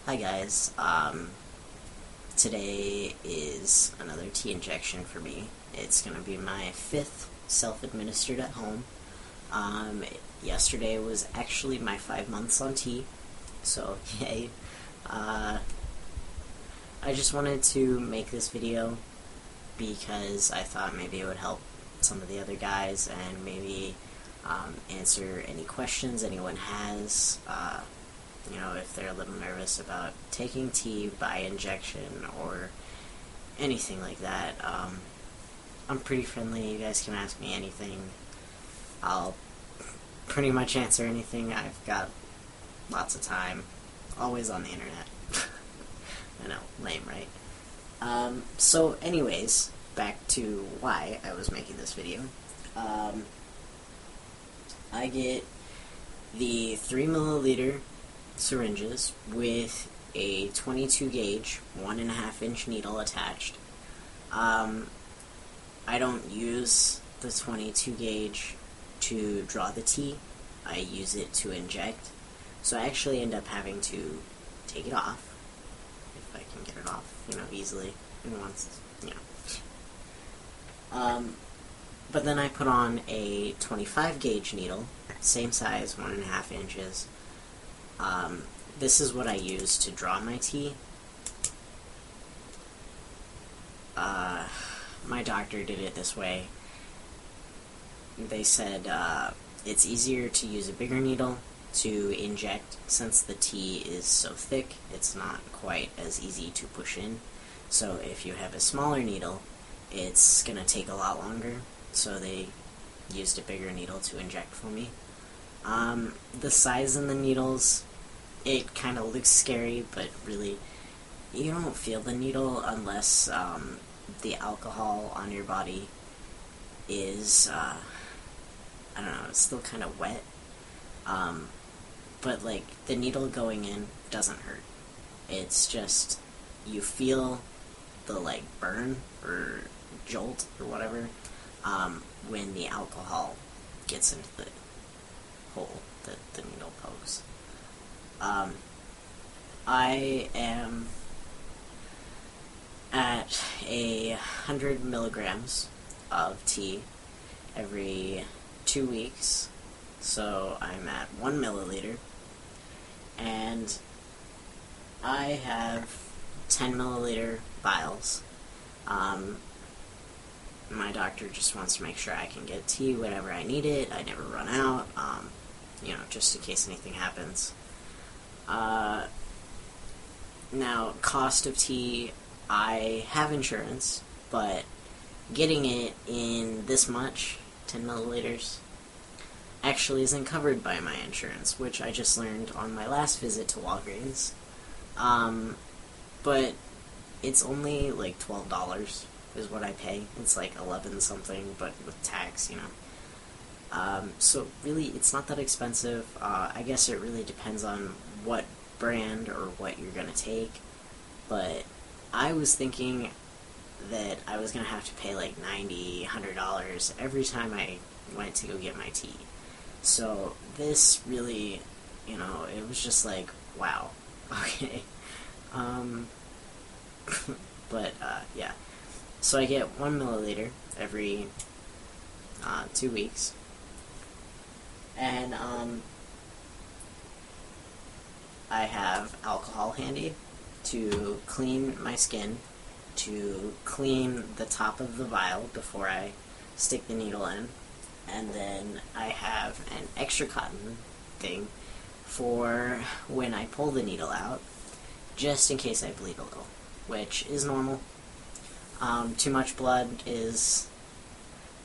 Hi guys, today is another tea injection for me. It's going to be my 5th self-administered at home. Yesterday was actually my 5 months on tea, so yay. I just wanted to make this video because I thought maybe it would help some of the other guys and maybe answer any questions anyone has. If they're a little nervous about taking tea by injection or anything like that. I'm pretty friendly. You guys can ask me anything. I'll pretty much answer anything. I've got lots of time. Always on the internet. I know, lame, right? So anyways, back to why I was making this video. I get the 3 milliliter syringes with a 22 gauge 1.5 inch needle attached. I don't use the 22 gauge to draw the tea. I use it to inject, so I actually end up having to take it off, if I can get it off, easily, and once, but then I put on a 25 gauge needle, same size, 1.5 inches. This is what I use to draw my tea. My doctor did it this way. They said it's easier to use a bigger needle to inject since the tea is so thick. It's not quite as easy to push in. So if you have a smaller needle, it's gonna take a lot longer. So they used a bigger needle to inject for me. The size in the needles, it kind of looks scary, but really, you don't feel the needle unless the alcohol on your body is, I don't know, it's still kind of wet. But, like, the needle going in doesn't hurt. It's just, you feel the, like, burn or jolt or whatever when the alcohol gets into the hole that the needle pokes. I am at 100 milligrams of tea every 2 weeks, so I'm at 1 milliliter, and I have 10 milliliter vials. My doctor just wants to make sure I can get tea whenever I need it. I never run out, just in case anything happens. Now, cost of tea, I have insurance, but getting it in this much, 10 milliliters, actually isn't covered by my insurance, which I just learned on my last visit to Walgreens. But it's only like $12 is what I pay. It's like 11 something, but with tax, so really, it's not that expensive. I guess it really depends on what brand or what you're gonna take, but I was thinking that I was gonna have to pay like $90, $100 every time I went to go get my tea. So this really, it was just like, wow, okay. But yeah. So I get 1 milliliter every 2 weeks. And I have alcohol handy to clean my skin, to clean the top of the vial before I stick the needle in, and then I have an extra cotton thing for when I pull the needle out, just in case I bleed a little, which is normal. Too much blood is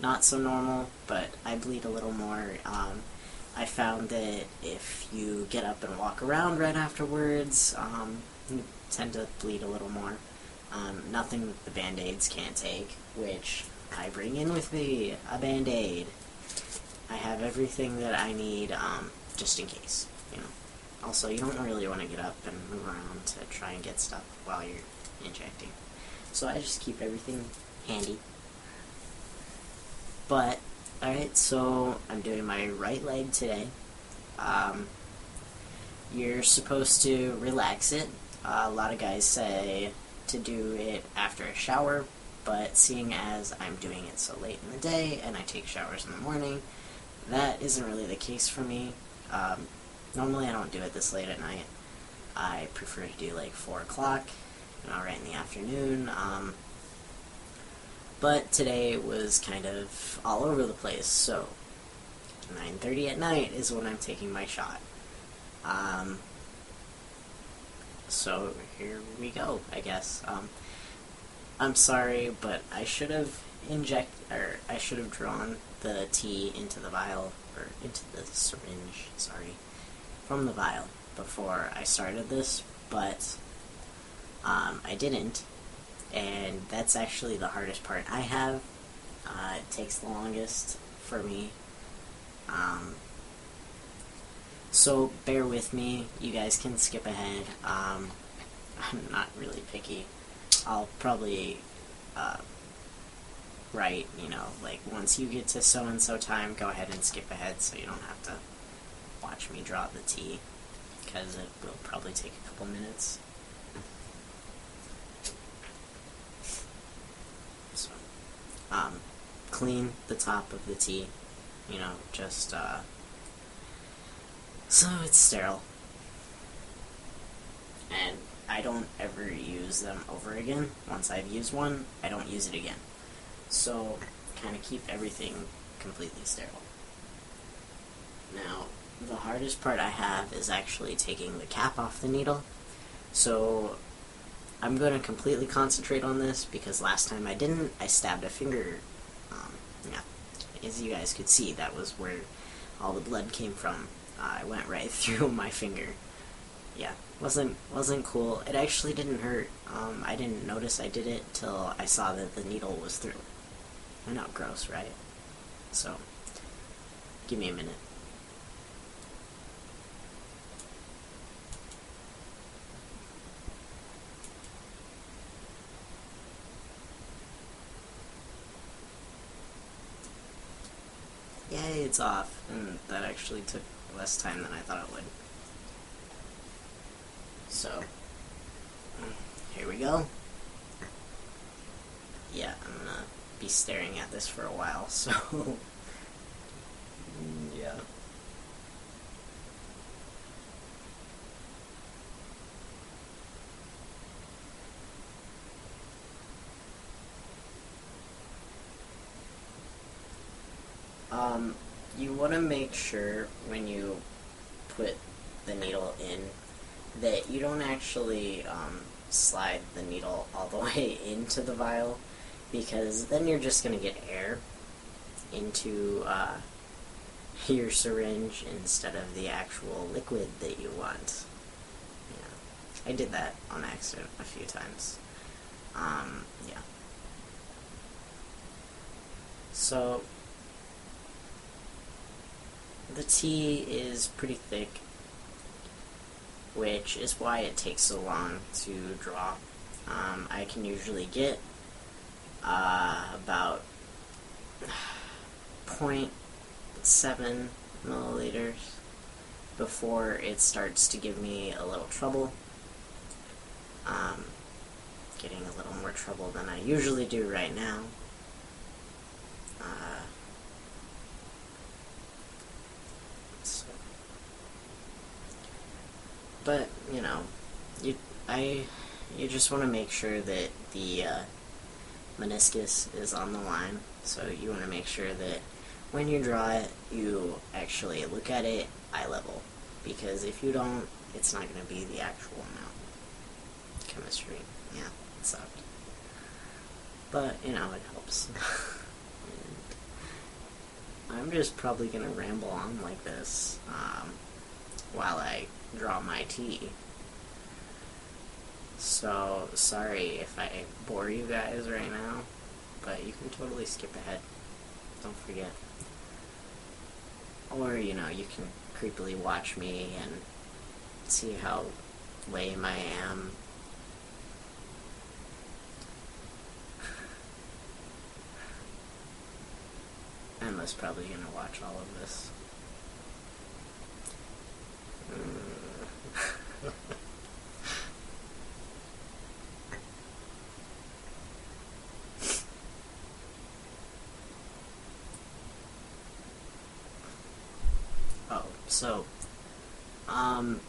not so normal, but I bleed a little more. I found that if you get up and walk around right afterwards, you tend to bleed a little more. Nothing that the Band-Aids can't take, which I bring in with me, a Band-Aid. I have everything that I need, just in case, Also, you don't really want to get up and move around to try and get stuff while you're injecting. So I just keep everything handy. But, alright, so I'm doing my right leg today. You're supposed to relax it A lot of guys say to do it after a shower, but seeing as I'm doing it so late in the day and I take showers in the morning, that isn't really the case for me. Normally I don't do it this late at night. I prefer to do like 4 o'clock, right in the afternoon. But today was kind of all over the place, so 9:30 at night is when I'm taking my shot. So here we go, I guess. I'm sorry, but I should have drawn the tea into the vial, or into the syringe, from the vial before I started this, but I didn't, and that's actually the hardest part I have. It takes the longest for me. So bear with me. You guys can skip ahead. I'm not really picky. I'll probably write, like, once you get to so-and-so time, go ahead and skip ahead so you don't have to watch me draw the tea, because it will probably take a couple minutes. So, clean the top of the tea, just, so it's sterile. And I don't ever use them over again. Once I've used one, I don't use it again. So, kind of keep everything completely sterile. Now, the hardest part I have is actually taking the cap off the needle. So, I'm going to completely concentrate on this, because last time I didn't. I stabbed a finger. As you guys could see, that was where all the blood came from. I went right through my finger. Yeah, wasn't cool. It actually didn't hurt. I didn't notice I did it till I saw that the needle was through. I know, gross, right? So, give me a minute. Yay, it's off, and that actually took less time than I thought it would. So, here we go. Yeah, I'm gonna be staring at this for a while, so, yeah. You want to make sure when you put the needle in that you don't actually slide the needle all the way into the vial, because then you're just going to get air into your syringe instead of the actual liquid that you want. Yeah, I did that on accident a few times. Yeah. So, the tea is pretty thick, which is why it takes so long to draw. I can usually get about 0.7 milliliters before it starts to give me a little trouble. Getting a little more trouble than I usually do right now. But, you just want to make sure that the meniscus is on the line, so you want to make sure that when you draw it, you actually look at it eye level, because if you don't, it's not going to be the actual amount. Chemistry, yeah, it sucked. But, it helps. And I'm just probably going to ramble on like this while I draw my tea. So, sorry if I bore you guys right now, but you can totally skip ahead. Don't forget. Or, you can creepily watch me and see how lame I am. Emma's probably gonna watch all of this. So, um,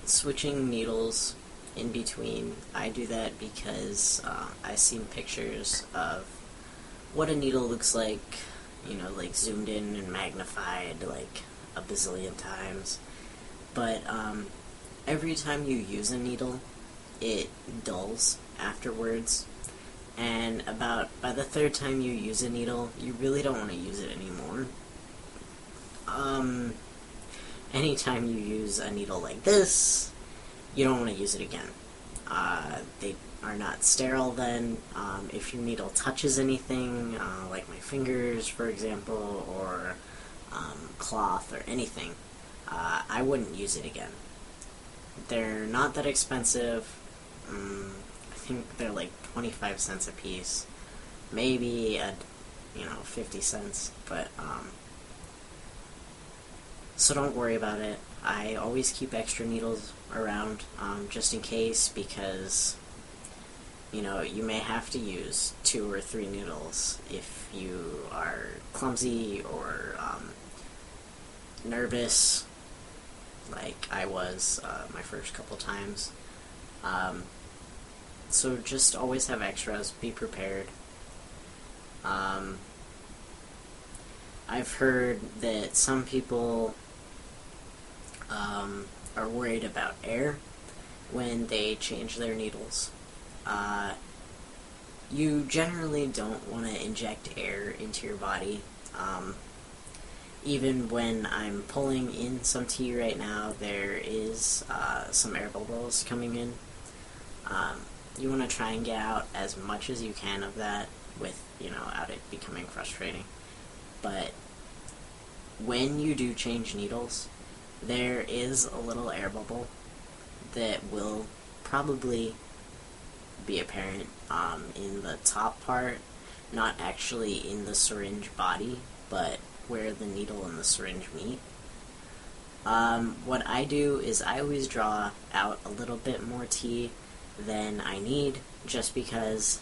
switching needles in between, I do that because I've seen pictures of what a needle looks like, like zoomed in and magnified like a bazillion times. But every time you use a needle, it dulls afterwards. And by the third time you use a needle, you really don't want to use it anymore. Anytime you use a needle like this, you don't want to use it again. They are not sterile then. If your needle touches anything, like my fingers, for example, or cloth or anything, I wouldn't use it again. They're not that expensive. I think they're like 25 cents a piece. Maybe 50 cents, but so don't worry about it. I always keep extra needles around, just in case, because, you may have to use 2 or 3 needles if you are clumsy or nervous, like I was my first couple times. So just always have extras, be prepared. I've heard that some people are worried about air when they change their needles. You generally don't want to inject air into your body. Even when I'm pulling in some tea right now, there is some air bubbles coming in. You want to try and get out as much as you can of that without it becoming frustrating. But when you do change needles, there is a little air bubble that will probably be apparent in the top part, not actually in the syringe body, but where the needle and the syringe meet. What I do is I always draw out a little bit more tea than I need, just because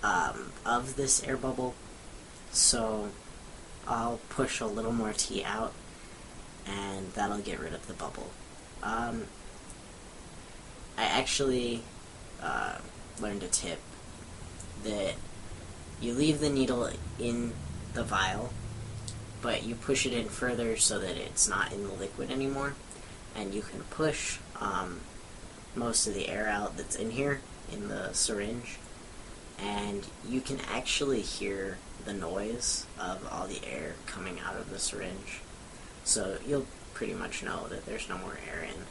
of this air bubble. So I'll push a little more tea out, and that'll get rid of the bubble. I actually learned a tip that you leave the needle in the vial, but you push it in further so that it's not in the liquid anymore, and you can push most of the air out that's in here in the syringe, and you can actually hear the noise of all the air coming out of the syringe. So you'll pretty much know that there's no more air in.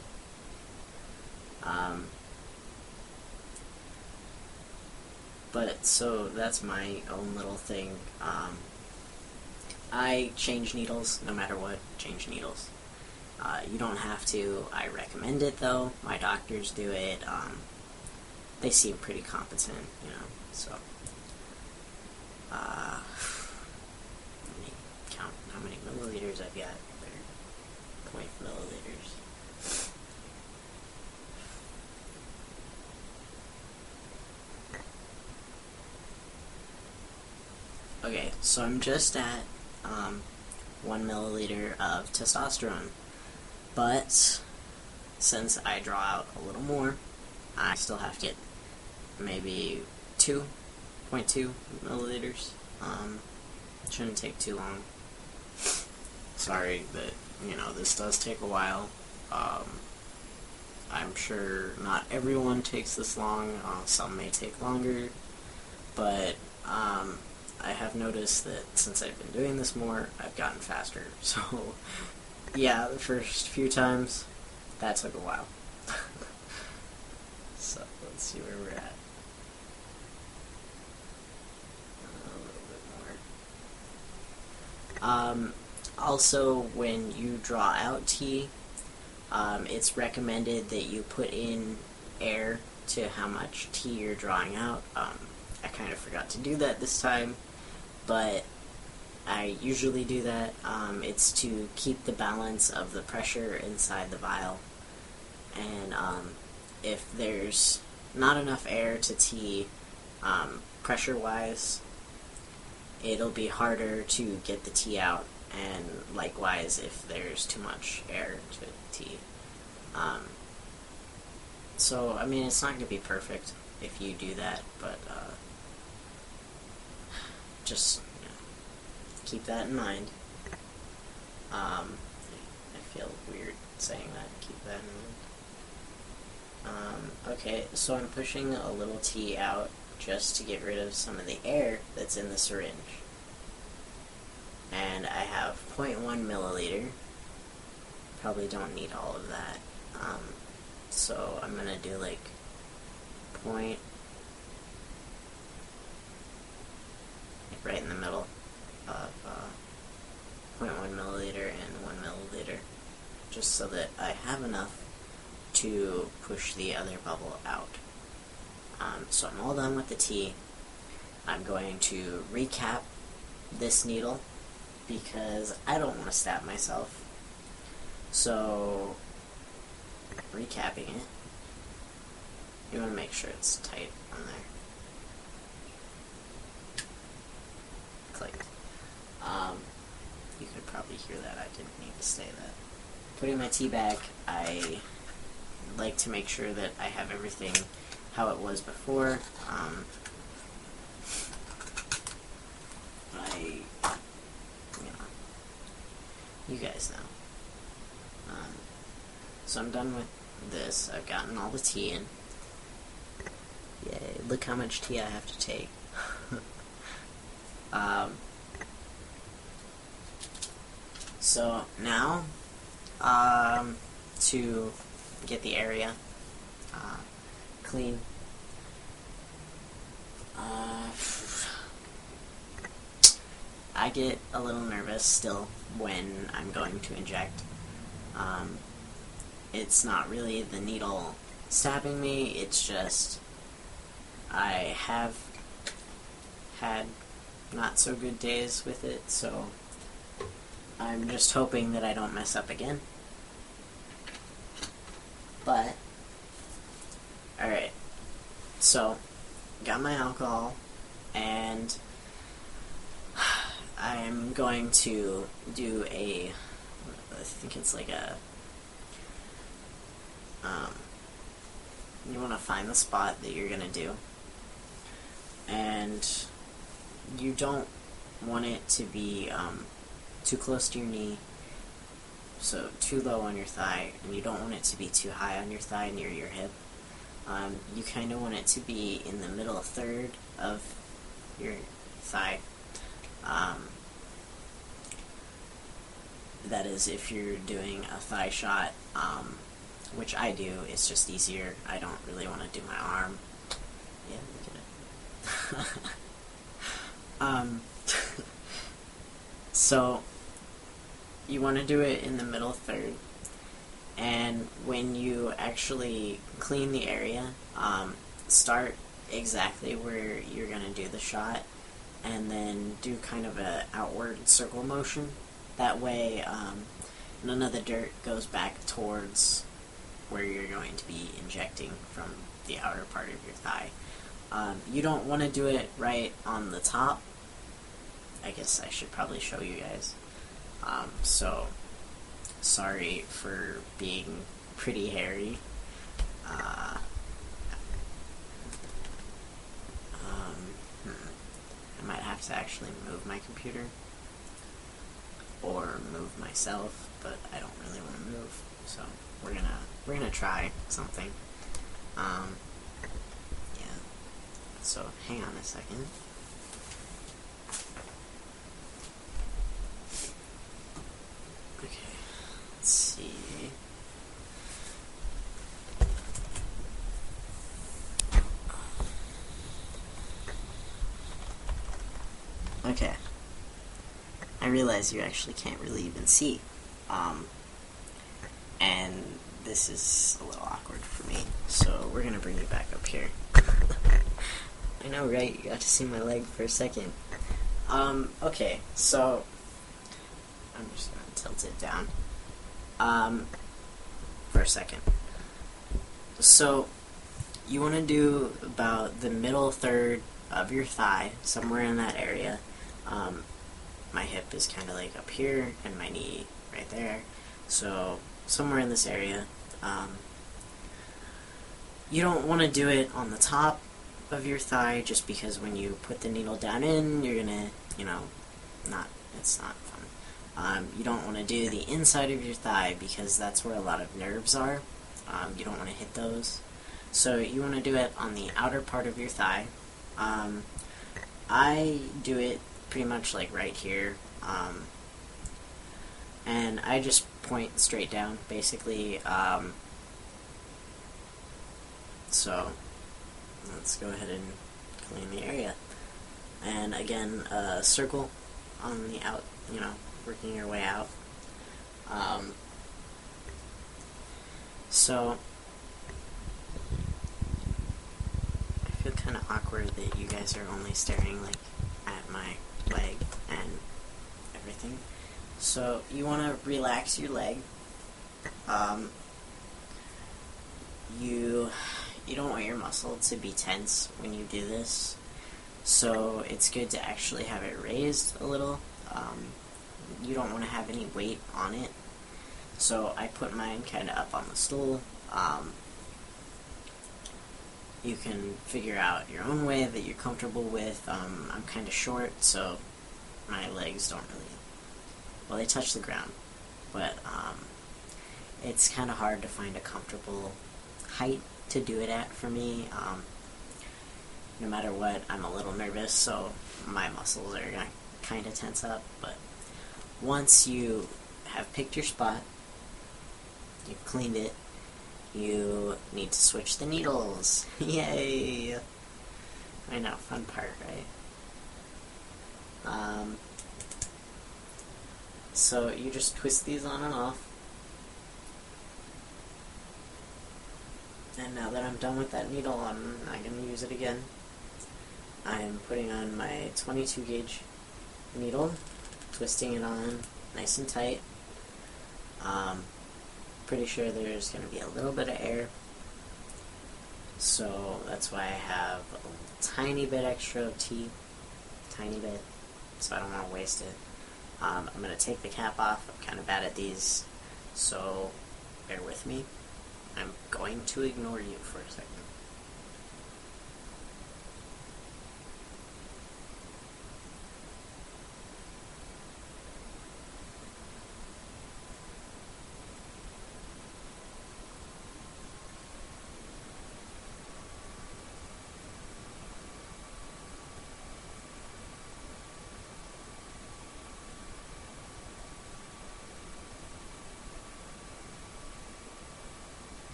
But so that's my own little thing. I change needles no matter what. Change needles. You don't have to. I recommend it though. My doctors do it. They seem pretty competent, So, let me count how many milliliters I've got. There, 0.0 milliliters. Okay, so I'm just at 1 milliliter of testosterone, but since I draw out a little more, I still have to get maybe 2.2 milliliters. Shouldn't take too long. Sorry, but this does take a while. I'm sure not everyone takes this long. Some may take longer, but I have noticed that since I've been doing this more, I've gotten faster. So, yeah, the first few times, that took a while. So, let's see where we're at. A little bit more. Also, when you draw out tea, it's recommended that you put in air to how much tea you're drawing out. I kind of forgot to do that this time, but I usually do that. It's to keep the balance of the pressure inside the vial, and if there's not enough air to tea, pressure-wise, it'll be harder to get the tea out and likewise if there's too much air to T. So, I mean, it's not going to be perfect if you do that, but just keep that in mind. I feel weird saying that, keep that in mind. Okay, so I'm pushing a little T out just to get rid of some of the air that's in the syringe. And I have 0.1 milliliter. Probably don't need all of that. So I'm gonna do like right in the middle of 0.1 milliliter and 1 milliliter, just so that I have enough to push the other bubble out. So I'm all done with the tea. I'm going to recap this needle because I don't want to stab myself. So, recapping it, you want to make sure it's tight on there. Clicked. You could probably hear that. I didn't need to say that. Putting my tea back, I like to make sure that I have everything how it was before. You guys know. So I'm done with this. I've gotten all the tea in. Yay, look how much tea I have to take. So now, to get the area clean, I get a little nervous still when I'm going to inject. It's not really the needle stabbing me, it's just I have had not so good days with it, so I'm just hoping that I don't mess up again. But, alright, so, got my alcohol, and I'm going to do I think it's like a, you want to find the spot that you're going to do, and you don't want it to be too close to your knee, so too low on your thigh, and you don't want it to be too high on your thigh near your hip. You kind of want it to be in the middle third of your thigh. That is, if you're doing a thigh shot, which I do, it's just easier. I don't really want to do my arm. Yeah, look at it. So, you want to do it in the middle third, and when you actually clean the area, start exactly where you're going to do the shot, and then do kind of a outward circle motion. That way, none of the dirt goes back towards where you're going to be injecting from the outer part of your thigh. You don't want to do it right on the top. I guess I should probably show you guys. So, sorry for being pretty hairy. I might have to actually move my computer or move myself, but I don't really want to move, so we're gonna try something. Yeah. So hang on a second. Okay. Let's see. Okay. I realize you actually can't really even see. And this is a little awkward for me, so we're gonna bring you back up here. I know, right? You got to see my leg for a second. Okay, so I'm just gonna tilt it down for a second. So you want to do about the middle third of your thigh, somewhere in that area. my hip is kind of like up here, and my knee right there. So somewhere in this area. You don't want to do it on the top of your thigh, just because when you put the needle down in, you're gonna, it's not fun. You don't want to do the inside of your thigh, because that's where a lot of nerves are. You don't want to hit those. So you want to do it on the outer part of your thigh. I do it pretty much like right here. And I just point straight down, basically. So let's go ahead and clean the area. And again, circle on the out, working your way out. So I feel kind of awkward that you guys are only staring like at my leg and everything. So you want to relax your leg. You don't want your muscle to be tense when you do this, so it's good to actually have it raised a little. You don't want to have any weight on it, so I put mine kind of up on the stool. You can figure out your own way that you're comfortable with. I'm kind of short, so my legs don't really, well, they touch the ground, but it's kind of hard to find a comfortable height to do it at for me. No matter what, I'm a little nervous, so my muscles are gonna kind of tense up. But once you have picked your spot, you've cleaned it, you need to switch the needles. Yay! I know, fun part, right? So you just twist these on and off. And now that I'm done with that needle, I'm not going to use it again. I'm putting on my 22 gauge needle, twisting it on nice and tight. Pretty sure there's going to be a little bit of air, so that's why I have a tiny bit extra of tea, tiny bit, so I don't want to waste it. I'm going to take the cap off. I'm kind of bad at these, so bear with me. I'm going to ignore you for a second.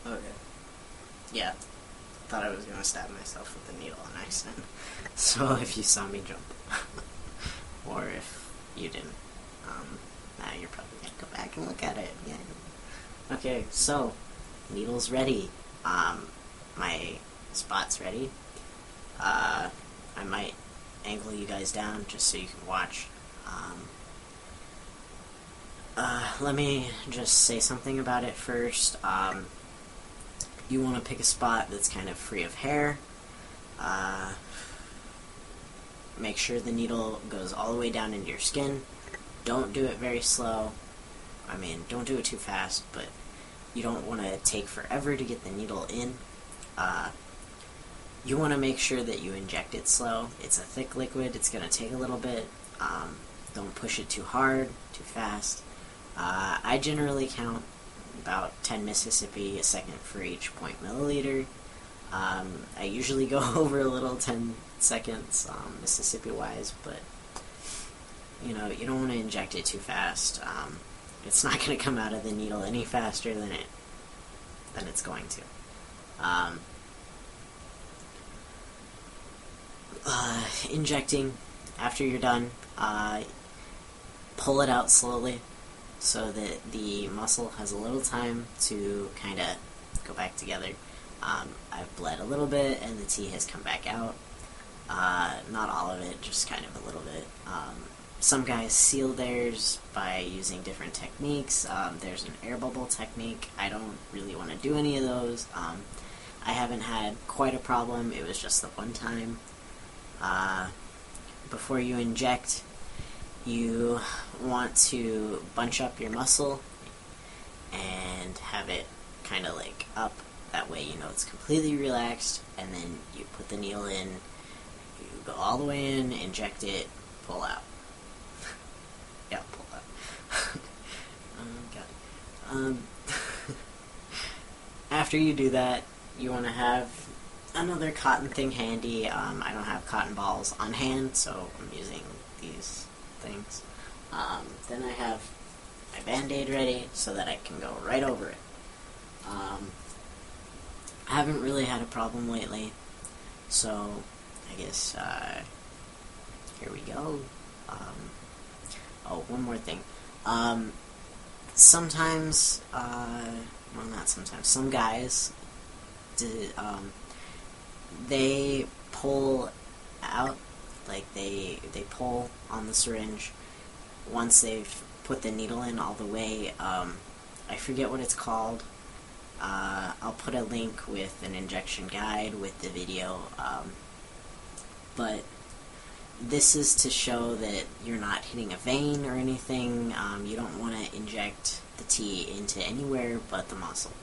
Okay. Yeah. Thought I was going to stab myself with the needle on accident. So if you saw me jump, or if you didn't, now you're probably going to go back and look at it. Yeah. Okay, so, needle's ready. My spot's ready. I might angle you guys down just so you can watch. Let me just say something about it first. You want to pick a spot that's kind of free of hair. Make sure the needle goes all the way down into your skin. Don't do it very slow. I mean, don't do it too fast, but you don't want to take forever to get the needle in. You want to make sure that you inject it slow. It's a thick liquid. It's going to take a little bit. Don't push it too hard, too fast. I generally count about 10 Mississippi a second for each 0.0 milliliter. I usually go over a little 10 seconds Mississippi-wise, but you don't want to inject it too fast. It's not going to come out of the needle any faster than it's going to. Injecting, after you're done, pull it out slowly so that the muscle has a little time to kind of go back together. I've bled a little bit and the tea has come back out. Not all of it, just kind of a little bit. Some guys seal theirs by using different techniques. There's an air bubble technique. I don't really want to do any of those. I haven't had quite a problem. It was just the one time. Before you inject, you want to bunch up your muscle and have it kind of like up. That way you know it's completely relaxed, and then you put the needle in, you go all the way in, inject it, pull out. Yeah, pull out. Got it. After you do that, you want to have another cotton thing handy. I don't have cotton balls on hand, so I'm using these things. Then I have my Band-Aid ready so that I can go right over it. I haven't really had a problem lately, so I guess here we go. Oh, one more thing. Sometimes, well, not sometimes, some guys, they pull out, like they pull on the syringe once they've put the needle in all the way. I forget what it's called. I'll put a link with an injection guide with the video, but this is to show that you're not hitting a vein or anything. You don't want to inject the tea into anywhere but the muscle.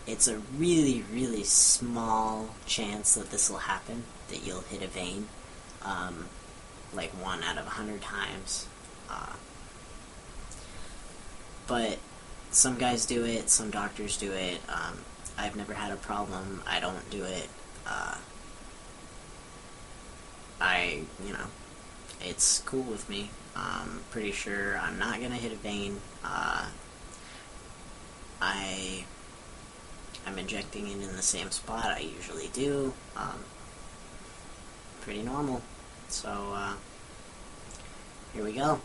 It's a really, really small chance that this will happen, that you'll hit a vein, like 1 out of 100 times. But some guys do it, some doctors do it. I've never had a problem. I don't do it. It's cool with me. I'm pretty sure I'm not gonna hit a vein. I'm injecting it in the same spot I usually do. Pretty normal. So, here we go.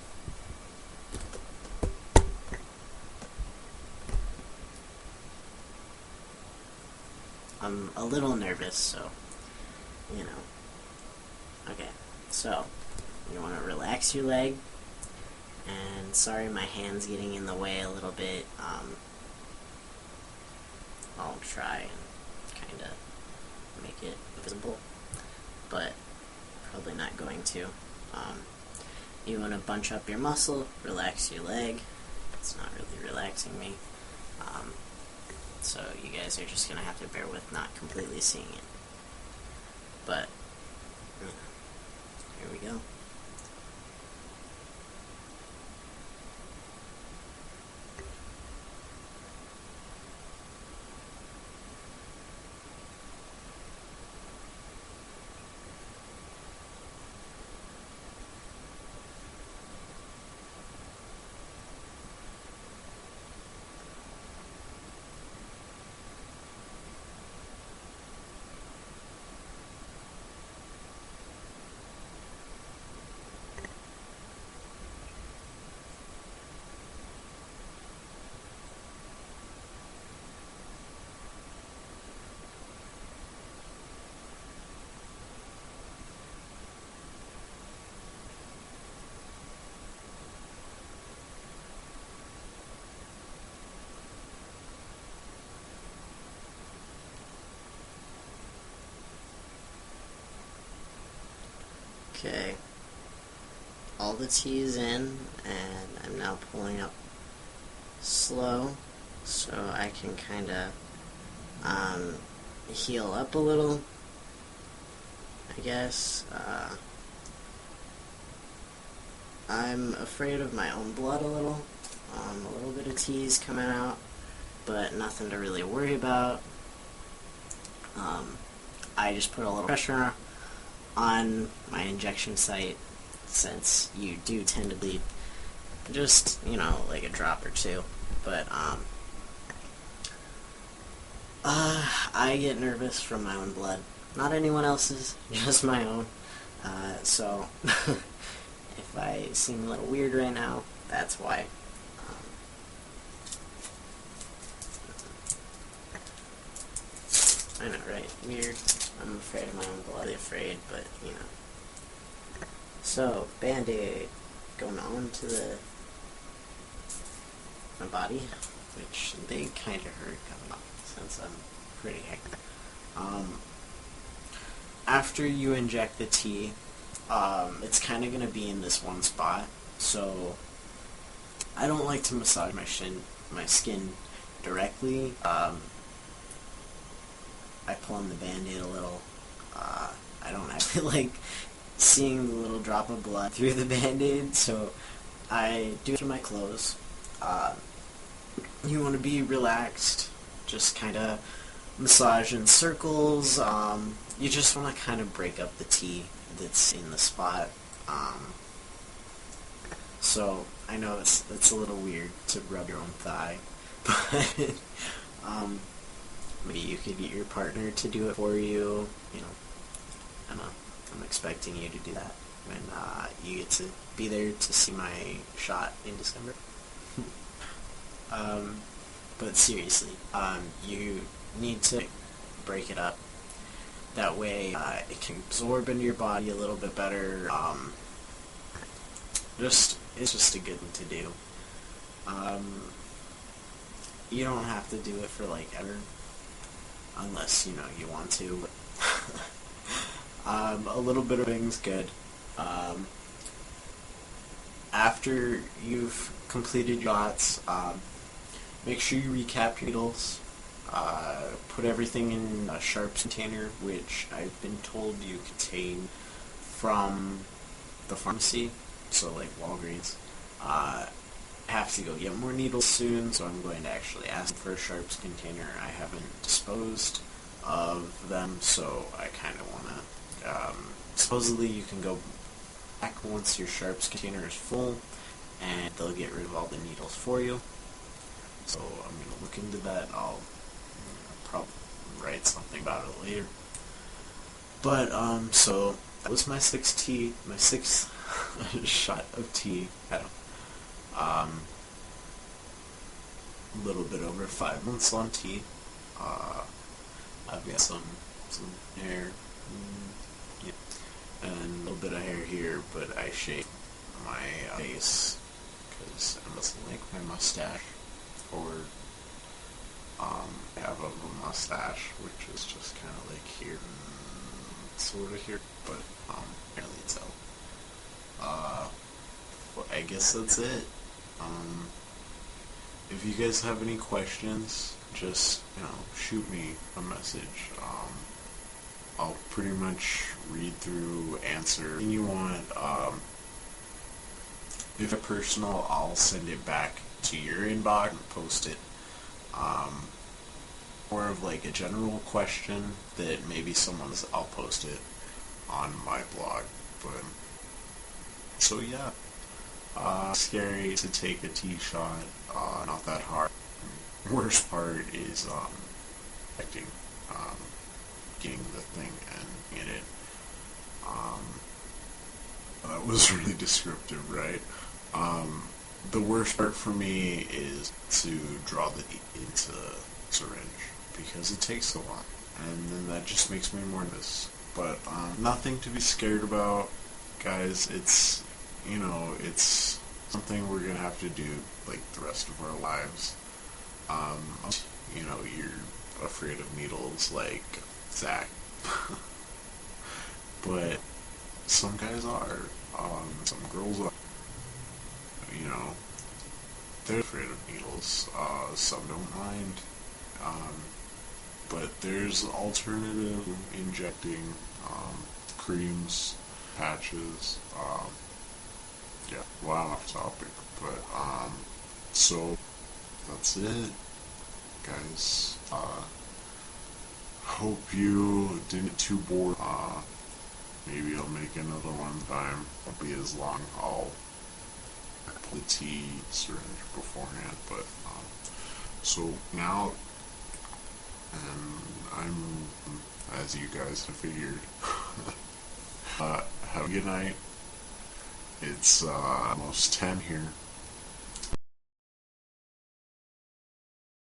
I'm a little nervous, so, you know. Okay, so, you want to relax your leg, and sorry my hand's getting in the way a little bit. I'll try and kind of make it visible, but probably not going to. You want to bunch up your muscle, relax your leg. It's not really relaxing me. So you guys are just going to have to bear with not completely seeing it. But, here we go. Okay, all the tea is in, and I'm now pulling up slow, so I can kind of heal up a little, I guess. I'm afraid of my own blood a little bit of tea is coming out, but nothing to really worry about. I just put a little pressure on my injection site, since you do tend to bleed just, like a drop or two. But, I get nervous from my own blood. Not anyone else's, just my own. So, if I seem a little weird right now, that's why. I know, right? Weird. I'm afraid of my own blood. Afraid, but, So, Band-Aid going on to my body, which they kind of hurt coming off since I'm pretty hectic. After you inject the tea, it's kind of going to be in this one spot, so I don't like to massage my skin directly. I pull on the Band-Aid a little. I don't actually like seeing the little drop of blood through the Band-Aid, so I do it through my clothes. You want to be relaxed, just kind of massage in circles. You just want to kind of break up the tea that's in the spot. So I know it's a little weird to rub your own thigh, but maybe you could get your partner to do it for you. You know, I don't know. I'm expecting you to do that when you get to be there to see my shot in December. But seriously, you need to break it up. That way, it can absorb into your body a little bit better. It's just a good thing to do. You don't have to do it for like ever, unless you want to. A little bit of thing's good. After you've completed your shots, make sure you recap your needles. Put everything in a sharps container, which I've been told you contain from the pharmacy, so like Walgreens. I have to go get more needles soon, so I'm going to actually ask for a sharps container. I haven't disposed of them, so I kind of want to. Supposedly you can go back once your sharps container is full, and they'll get rid of all the needles for you. So I'm going to look into that. I'll probably write something about it later. But, so that was my sixth shot of tea. A little bit over 5 months on tea. I've got some hair, and a little bit of hair here, but I shaved my face because I doesn't like my mustache, or I have a mustache which is just kind of like here, sort of here, but barely so. Well, I guess that's it. If you guys have any questions, just shoot me a message. I'll pretty much read through, answer anything you want. If it's personal, I'll send it back to your inbox and post it. More of like a general question that maybe I'll post it on my blog. But so yeah, scary to take a tea shot. Not that hard. Worst part is acting. Getting the thing and getting it. That was really descriptive, right? The worst part for me is to draw the needle into the syringe, because it takes a lot, and then that just makes me more nervous. But nothing to be scared about, guys. It's it's something we're gonna have to do like the rest of our lives. You're afraid of needles like Zach. But some guys are. Some girls are. They're afraid of needles. Some don't mind. But there's alternative injecting creams, patches. Yeah, wow, off topic. But so that's it, guys. Hope you didn't too bored. Maybe I'll make another one time. Won't be as long. I'll pull the tea syringe beforehand. But so now, and I'm, as you guys have figured, have a good night. It's almost 10 here.